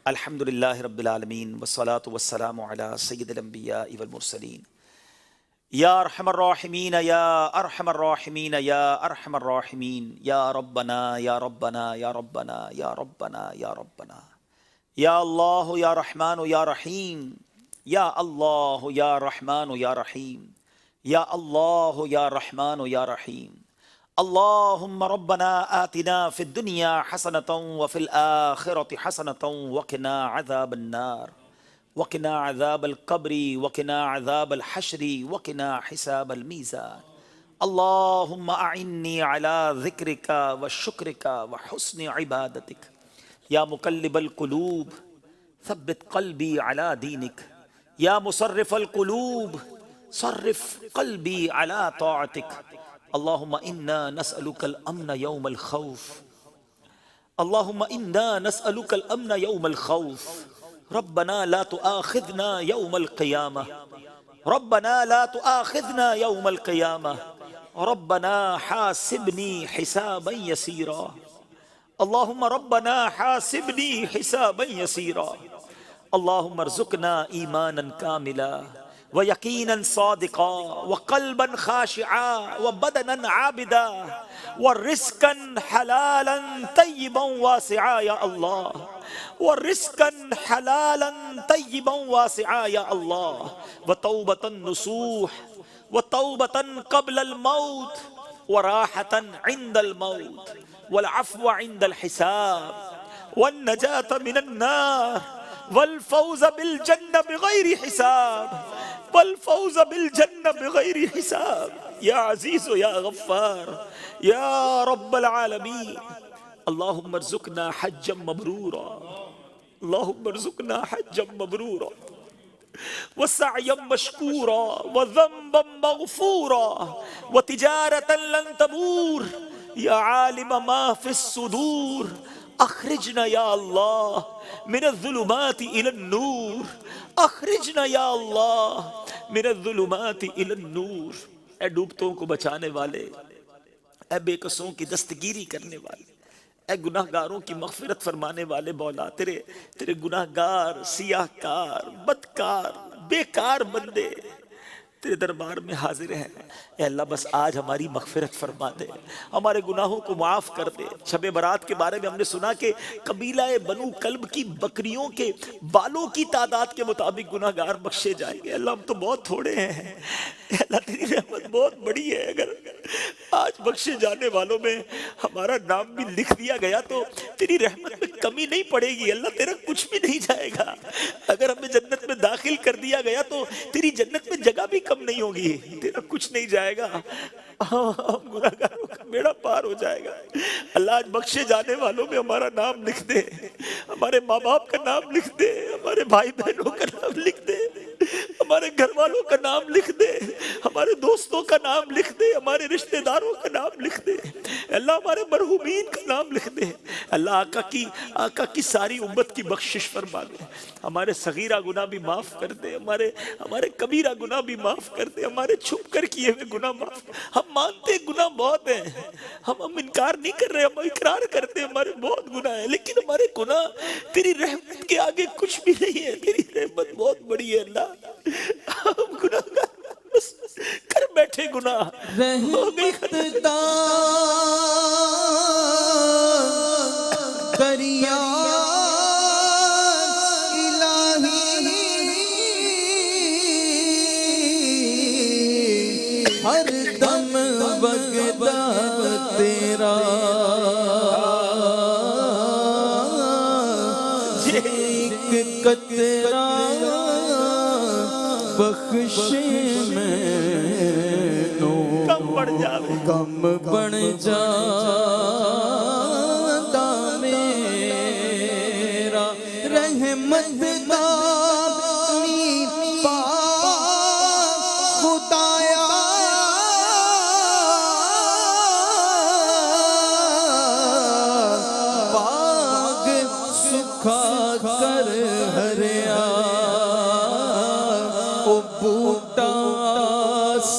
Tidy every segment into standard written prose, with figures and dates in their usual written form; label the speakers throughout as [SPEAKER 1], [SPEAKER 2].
[SPEAKER 1] अल्हम्दुलिल्लाहि रब्बिल आलमीन वस्सलातु वस्सलामु अला सय्यिदिल अंबिया वल मुरसलीन या अरहमर राहिमीन या अरहमर राहिमीन या अरहमर राहिमीन या रब्बना या रब्बना या रब्बना या रब्बना या रब्बना या अल्लाह या रहमान या रहीम या अल्लाह या रहमान या रहीम या अल्लाह या रहमान या रहीम अल्लाहुम्मा रब्बना आतिना फिद दुनिया हसनतन व फिल आखिरति हसनतन वक़िना अज़ाबन नार वक़िना अज़ाबल क़ब्रि वक़िना अज़ाबल हश्रि वक़िना हिसाबल मीज़ान अल्लाहुम्मा अइन्नी अला ज़िक्रिका व शुक्रिका व हुस्नि इबादतिक या मुक़ल्लिबल क़ुलूब सब्बित क़ल्बी अला दीनिक या मुसर्रिफ़ल क़ुलूब सर्रिफ़ क़ल्बी अला ताअतिक अल्लाहुम्मा इन्ना नस्अलुकल अम्न यौमल खौफ अल्लाहुम्मा इन्ना नस्अलुकल अम्न यौमल खौफ रब्बना ला तुआखिज़ना यौमल क़ियामह रब्बना ला तुआखिज़ना यौमल क़ियामह रब्बना हासिबनी हिसाबन यसीरा अल्लाहुम्मा रब्बना हासिबनी हिसाबन यसीरा अल्लाहुम्मा अर्ज़ुक़ना ईमानन कामिला व यकीनन सादिक़ा व क़ल्बन ख़ाशिआ व बदनन आबिदा व रिज़्क़न हलालन तय्यिबन वासिआ या अल्लाह व रिज़्क़न हलालन तय्यिबन वासिआ या अल्लाह व तौबतन नुसूह व तौबतन क़ब्लल मौत व राहतन इंदल मौत वल अफ़्व इंदल हिसाब वन नजात मिनन नार वल फ़ौज़ बिल जन्नह बिग़ैरि हिसाब वल फ़ौज़ बिल जन्नह बिग़ैरि हिसाब या अज़ीज़ या गफ़्फ़ार या रब्बल आलमीन अल्लाहुम्मा अर्ज़ुक़ना हज्जम मबरूरा अल्लाहुम्मा अर्ज़ुक़ना हज्जम मबरूरा व सअयम मशकूरा व ज़ंबम मग़फ़ूरा व तिजारतन लन तबूर या आलिम मा फ़िस सुदूर अख़रिजना या अल्लाह मिनज़्ज़ुलुमाति इलन नूर अख़रिजना या अल्लाह मिनज़्ज़ुलुमाति इलन नूर। ए डूबतों को बचाने वाले, ए बेकसों की दस्तगीरी करने वाले, ए गुनाहगारों की मग़फ़िरत फरमाने वाले मौला, तेरे गुनाहगार सियाहकार बदकार बेकार बंदे तेरे दरबार में हाजिर हैं। ए अल्लाह बस आज हमारी मग़फ़िरत फरमा दे, हमारे गुनाहों को माफ़ कर दे। शब बरात के बारे में हमने सुना कि कबीला बनु कल्ब की बकरियों के बालों की तादाद के मुताबिक गुनाहगार बख्शे जाएंगे। अल्लाह हम तो बहुत थोड़े हैं, अल्लाह तेरी रहमत बहुत बड़ी है। अगर आज बख्शे जाने वालों में हमारा नाम भी लिख दिया गया तो तेरी रहमत में कमी नहीं पड़ेगी। अल्लाह तेरा कुछ भी नहीं जाएगा। अगर हमें जन्नत में दाखिल कर दिया गया तो तेरी जन्नत में जगह भी कम नहीं होगी, तेरा कुछ नहीं जाएगा। हम गुनाहगारों का बेड़ा पार हो जाएगा। अल्लाह आज बख्शे जाने वालों में हमारा नाम लिख दे, हमारे माँ बाप का नाम लिख दे, हमारे भाई बहनों का नाम लिख दे, हमारे घर वालों का नाम लिख दे, हमारे दोस्तों का नाम लिख दे, हमारे रिश्तेदारों का नाम लिख दे। अल्लाह हमारे मरहूमीन का नाम लिख दे। अल्लाह आका की सारी उम्मत की बख्शिश फरमा दे। हमारे सगीरा गुनाह भी माफ़ कर दे, हमारे कबीरा गुनाह भी माफ़ कर दे, हमारे छुप कर किए हुए गुनाह माफ़। हम मानते गुनाह बहुत हैं, हम इनकार नहीं कर रहे, हम इकरार करते हमारे बहुत गुनाह है, लेकिन हमारे गुनाह तेरी रहमत के आगे कुछ भी नहीं है। तेरी रहमत बहुत बड़ी है अल्लाह। हम गुनाहगार बस कर बैठे गुनाह हो गई
[SPEAKER 2] करिया हर दम बगदा तेरा एक कतरा बख्श मैनू कम बन जाता मेरा रहमत दा कर हरिया ओ बूटास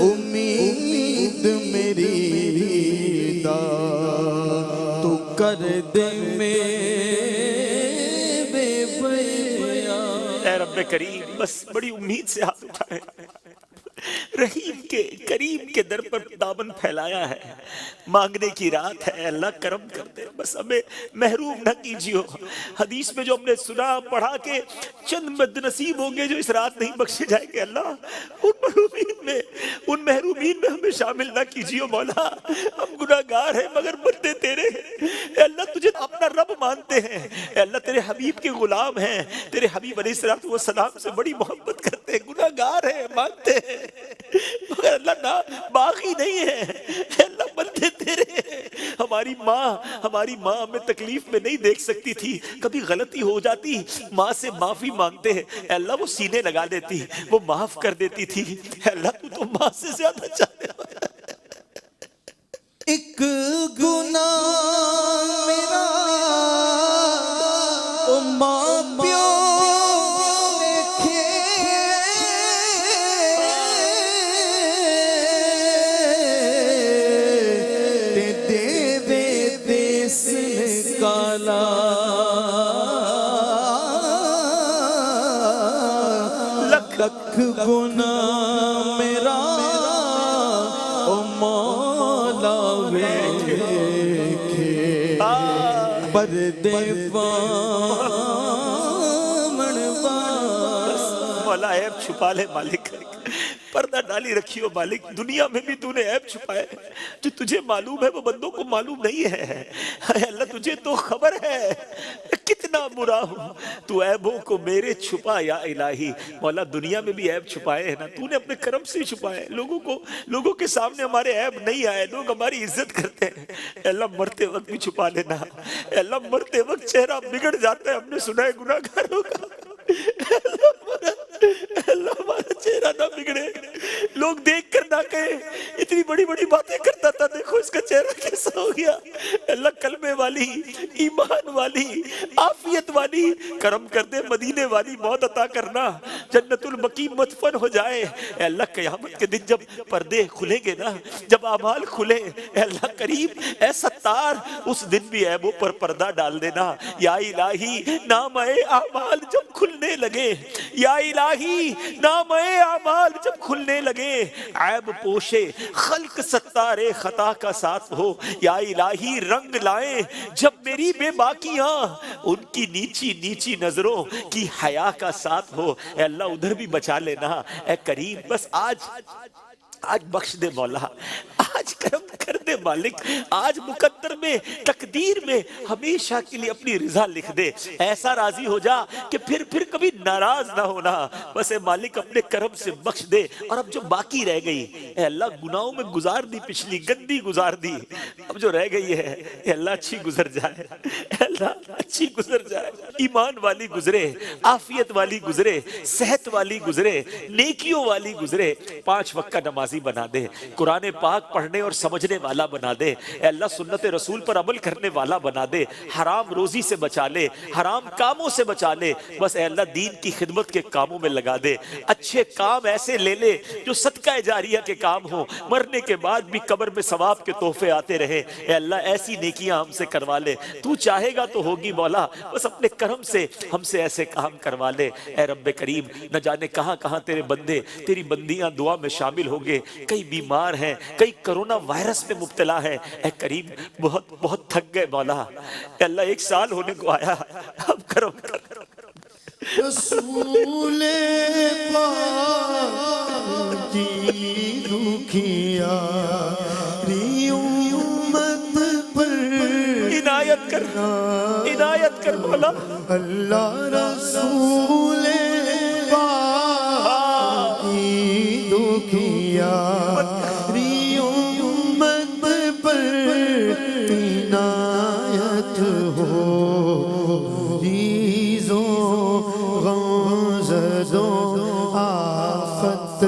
[SPEAKER 2] उम्मीद मेरी दा तू कर दे मेरे
[SPEAKER 1] रब्बे करीम बस बड़ी उम्मीद से हाथ उठाए, रहीम के करीम के दर पर दामन फैलाया है, मांगने की रात है, अल्लाह करम कर दे, बस हमें महरूम न कीजिए। हदीस में जो हमने सुना पढ़ा के चंद बदनसीब होंगे जो इस रात नहीं बख्शे जाएंगे, अल्लाह उन महरूमीन में हमें शामिल ना कीजिए मौला। हम गुनाहगार हैं मगर बंदे तेरे हैं अल्लाह, तुझे अपना रब मानते हैं अल्लाह, तेरे हबीब के गुलाम हैं, तेरे हबीब अलैहिस्सलाम से बड़ी मोहब्बत करते हैं, गुनाहगार हैं मानते हैं मगर अल्लाह ना बागी नहीं है अल्लाह, बंदे तेरे हैं। हमारी माँ हमें तकलीफ में नहीं देख सकती थी, कभी गलती हो जाती माँ से माफी मांगते हैं अल्लाह, वो सीने लगा देती, वो माफ कर देती थी अल्लाह, तू तो माँ से ज्यादा चाहने वाला।
[SPEAKER 2] एक गुनाह मेरा ओ माँ प्यो लख गुना मेरा ओ मौला वेखे पर्दे
[SPEAKER 1] मौला ऐब छुपा ले मालिक, पर्दा डाली रखी हो मालिक, दुनिया में भी तूने ऐब छुपाए, जो तुझे मालूम है वो बंदों को मालूम नहीं है अल्लाह, तुझे तो खबर है कितना बुरा हूं, तू ऐबों को मेरे छुपा या इलाही। मौला दुनिया में भी ऐब छुपाए हैं ना, तूने अपने कर्म से छुपाए, लोगों के सामने हमारे ऐब नहीं आए, लोग हमारी इज्जत करते हैं अल्लाह, मरते वक्त भी छुपा लेना अल्लाह, मरते वक्त चेहरा बिगड़ जाता है, हमने सुना है गुनाहगारों का अल्लाह हमारा चेहरा ना बिगड़े, लोग देख कर ना कहे इतनी बड़ी बड़ी बातें करता था, देखो इसका चेहरा कैसा हो गया अल्लाह, कलमे वाली, ईमान वाली, आफियत वाली करम कर दे, मदीने वाली मौत अता करना, जन्नतुल बकी मदफन हो जाए अल्लाह, क़यामत के दिन जब पर्दे खुलेंगे ना, जब आमाल खुले अल्लाह करीम ऐ सत्तार, उस दिन भी ऐबों पर पर्दा डाल देना या इलाही, नाम-ए आमाल जब खुलने लगे, या इलाही नाम-ए आमाल जब खुलने लगे, ऐब पोशे खल्क सत्तारे खता का साथ हो, या इलाही रंग लाए जब मेरी बेबाकियां, उनकी नीची नीची नजरों की हया का साथ हो अल्लाह, उधर भी बचा लेना ऐ करीम, बस आज बख्श दे मौला, आज करम कर दे मालिक, आज मुकद्दर में तकदीर में हमेशा के लिए अपनी रिजा लिख दे, ऐसा राजी हो जा कि फिर कभी नाराज ना होना, बस ए मालिक अपने करम से बख्श दे। और अब जो बाकी रह गई ए अल्लाह, गुनाहों में गुजार दी, पिछली गंदी गुजार दी, अब जो रह गई है ए अल्लाह अच्छी गुजर जाए, अल्लाह अच्छी गुजर जाए, ईमान वाली गुजरे, आफियत वाली गुजरे, सेहत वाली गुजरे, नेकियों वाली गुजरे, 5 वक्त का नमाजी बना दे, कुरान पाक पढ़ने और समझने वाला बना दे अल्लाह, सुन्नत रसूल पर अमल करने वाला बना दे, हराम रोजी से बचा ले, हराम कामों से बचा ले, बस अल्लाह दीन की खिदमत के कामों में लगा दे, अच्छे काम ऐसे ले ले जो सदका जारिया के काम हो, मरने के बाद भी कब्र में सवाब के तोहफे आते रहे अल्लाह, ऐसी नेकियां हमसे करवा ले, तू चाहेगा तो होगी मौला, बस अपने करम से हमसे ऐसे काम करवा ले ए रब्बे करीम। न जाने कहां कहां तेरे बंदे तेरी बंदियां दुआ में शामिल होंगे, कई बीमार हैं, कई कोरोना वायरस में मुब्तला है ए करीम, बहुत बहुत थक गए मौला अल्लाह, 1 साल होने को आया, अब करो
[SPEAKER 2] रसूले पाक की दुखिया उम्मत पर
[SPEAKER 1] इनायत कर मौला
[SPEAKER 2] अल्लाह, रसूले पाक की दुखिया उम्मत पर इनायत हो, आफत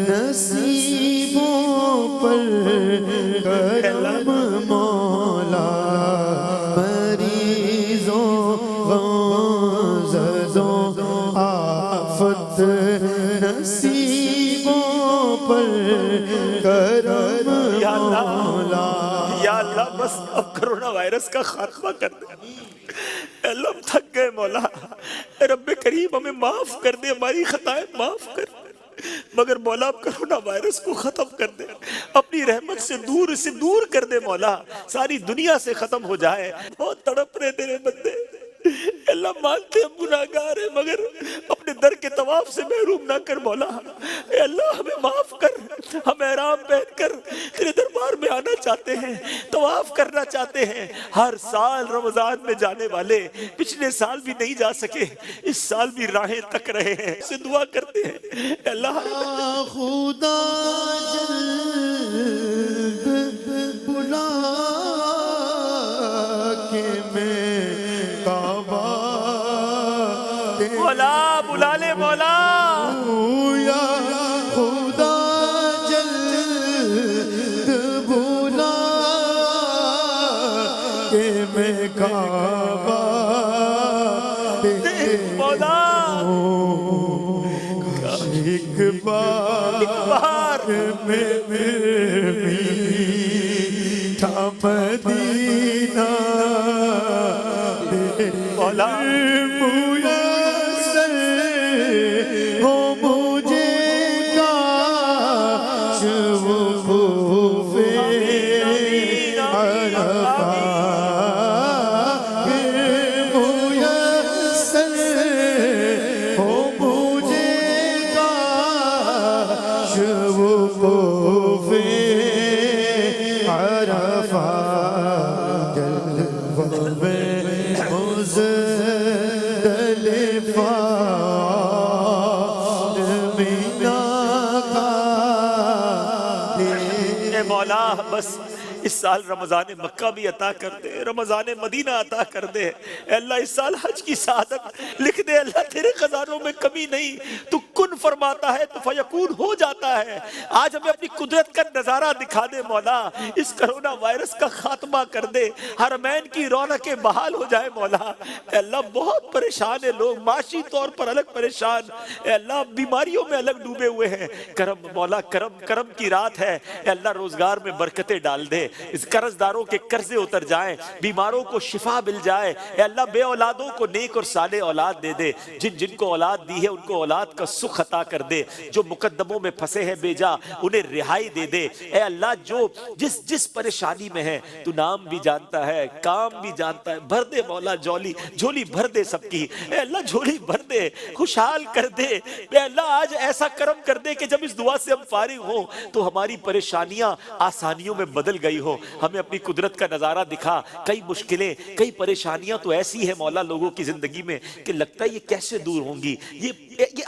[SPEAKER 2] नसीबों पर करम मौला, मरीजों गमज़दों आफत नसीबों पर करम मौला।
[SPEAKER 1] या अल्लाह बस अब कोरोना वायरस का खात्मा कर दे अल्लाह, थक गए मौला, रब्बे करीम हमें माफ कर दे, हमारी खताएं माफ कर। मगर मौला अब कोरोना वायरस को खत्म कर दे, अपनी रहमत से दूर कर दे मौला, सारी दुनिया से खत्म हो जाए। बहुत तड़प रहे तेरे बंदे, अल्लाह मानते हम गुनाहगार है, मगर अपने दर के तवाफ से महरूम ना कर मौला। अल्लाह हमें माफ कर, हम एहराम पहन कर तेरे दरबार में आना चाहते हैं, तवाफ करना चाहते हैं। हर साल रमजान में जाने वाले पिछले साल भी नहीं जा सके, इस साल भी राहें तक रहे हैं, से दुआ करते हैं अल्लाह
[SPEAKER 2] खुदा जल्द बुला के मैं काबा
[SPEAKER 1] मौला बुला ले मौला,
[SPEAKER 2] या खुदा जल्द बुला के मैं काबा
[SPEAKER 1] मौला
[SPEAKER 2] एक बार में मीठा मदीना
[SPEAKER 1] मौला
[SPEAKER 2] मुयस्सर हो मुझे काश वक़ूफ़े अरफ़ा मुयस्सर हो मुझे काश वक़ूफ़े अरफ़ा मुज़दलिफ़ा मीना का
[SPEAKER 1] ए मौला बस इस साल रमजान मक्का भी अता कर दे, रमजान मदीना अता कर दे। अल्लाह इस साल हज की सआदत लिख दे। अल्लाह तेरे खजानों में कमी नहीं, तू कुन फरमाता है तो फयकून हो जाता है। आज हमें अपनी कुदरत का नजारा दिखा दे मौला, इस कोरोना वायरस का खात्मा कर दे, हरमैन की रौनकें बहाल हो जाए मौला। अल्लाह बहुत परेशान है लोग, माशी तौर पर अलग परेशान, अल्लाह बीमारियों में अलग डूबे हुए हैं। करम मौला, करम करम की रात है अल्लाह, रोजगार में बरकतें डाल दे, इस कर्जदारों के कर्जे उतर जाएं, बीमारों को शिफा मिल जाए। अल्लाह बे औलादों को नेक और साले औलाद दे दे, जिन जिनको औलाद दी है उनको औलाद का सुख अता कर दे, जो मुकद्दमों में फंसे हैं बेजा उन्हें रिहाई दे दे। ए अल्लाह जो जिस जिस परेशानी में है तू नाम भी जानता है, काम भी जानता है, भर दे मौला झोली, झोली भर दे सबकी। ए अल्लाह झोली भर दे, खुशहाल कर दे। ए अल्लाह आज ऐसा करम कर दे कि जब इस दुआ से हम फारिग हो तो हमारी परेशानियां आसानियों में बदल गई हो। हमें अपनी कुदरत का नजारा दिखा। कई मुश्किलें, कई परेशानियां तो ऐसी है मौला लोगों की जिंदगी में कि लगता है ये कैसे दूर होंगी, ये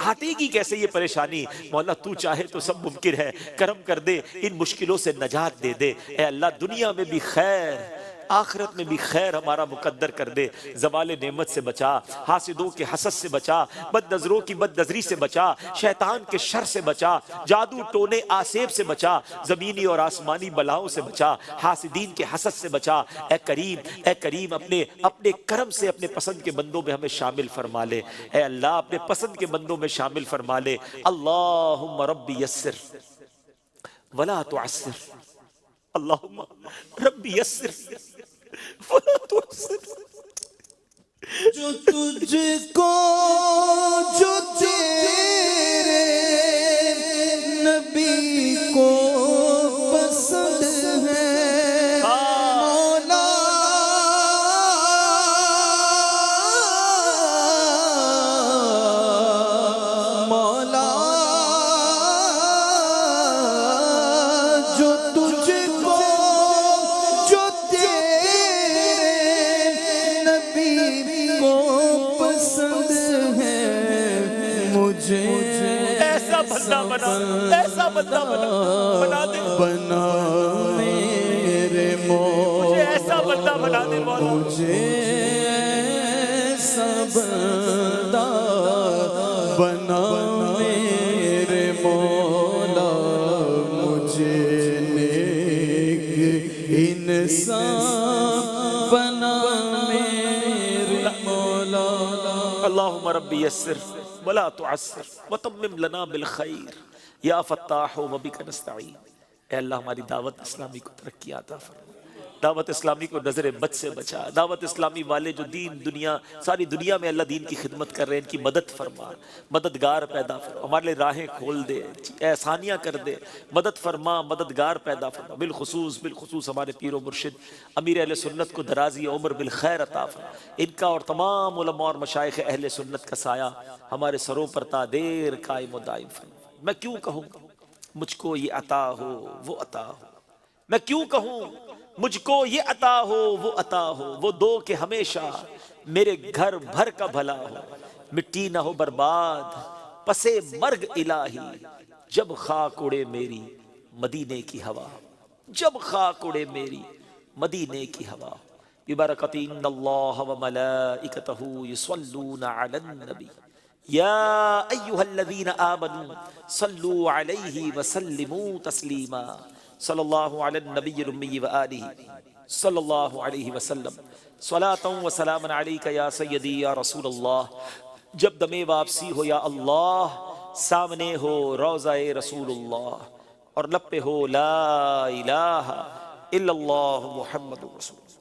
[SPEAKER 1] हटेगी कैसे ये परेशानी। मौला तू चाहे तो सब मुमकिन है, करम कर दे, इन मुश्किलों से नजात दे दे। ए अल्लाह दुनिया में भी खैर आखिरत में भी खैर हमारा मुकद्दर कर दे। ज़वाल नेमत से बचा, हासिदों के हसद से बचा, बद नजरों की बद नजरी से बचा, शैतान के शर से बचा, जादू टोने आसेब से बचा, जमीनी और आसमानी बलाओं से बचा, हासिदीन के हसद से बचा। ए करीम अपने अपने करम से अपने पसंद के बंदों में हमें शामिल फरमा ले। ए अल्लाह अपने पसंद के बंदों में शामिल फरमा ले। अल्लाहुम्मा रब्बी यस्सिर वला तुअस्सिर, अल्लाहुम्मा रब्बी यस्सिर वला तुअस्सिर।
[SPEAKER 2] जो तुझको जो तेरे नबी को पसंद है मौला, मौला जो तुझको जो तेरे नबी को पसंद है मुझे
[SPEAKER 1] ऐसा बंदा बना, ऐसा बंदा बना दे,
[SPEAKER 2] बना मेरे
[SPEAKER 1] मुझे ऐसा बंदा बना दे मौला,
[SPEAKER 2] मुझे ऐसा बंदा बना मेरे मौला, मुझे नेक इंसान बना मेरे मौला।
[SPEAKER 1] अल्लाहुम्मा रब्बी यस्सिर वला तुअस्सिर वतम्मिम लना बिल खैर या फत्ताह व बिका नस्तईन। ए अल्लाह हमारी दावत इस्लामी को तरक्की अता फरमा, दावत इस्लामी को नजर बद से बचा। दावत इस्लामी वाले जो दीन दुनिया सारी दुनिया में अल्लाह दीन की खिदमत कर रहे हैं, इनकी मदद फरमा, मददगार पैदा फरमा, हमारे लिए राहें खोल दे, एहसानियाँ कर दे, मदद फरमा, मददगार पैदा फरमा। बिलखुसूस हमारे पीरो मुर्शिद अमीर अहले सुन्नत को दराजी उम्र बिल खैर अता फरमा। इनका और तमाम उलमा और मशाइख अहले सुन्नत का साया हमारे सरों पर ता देर कायम व दाइम फरमा। मैं क्यों कहूँ मुझको ये अता हो वो अता हो, मैं क्यों कहूँ मुझको ये अता हो वो अता हो, वो दो के हमेशा मेरे घर भर का भला हो। मिट्टी ना हो बर्बाद पसे मर्ग इलाही, जब खाक उड़े मेरी मदीने की हवा, जब खाक उड़े मेरी मदीने की हवा। बिबरकति इन्नल्लाह व मलाइकतहू युसल्लूना अलन नबी या अय्युहल्लज़ीना आमनू सल्लू अलैहि व सल्लिमू तस्लीमा सल्लल्लाहु अलैहि नबिय्यिल उम्मी व आलिहि सल्लल्लाहु अलैहि वसल्लम सलातन व सलामन अलैका या सय्यदी या रसूलल्लाह। जब दमे वापसी हो या अल्लाह, सामने हो रोज़ाए रसूलुल्लाह और लब पे हो ला इलाहा इल्लल्लाह मुहम्मदुर रसूलुल्लाह।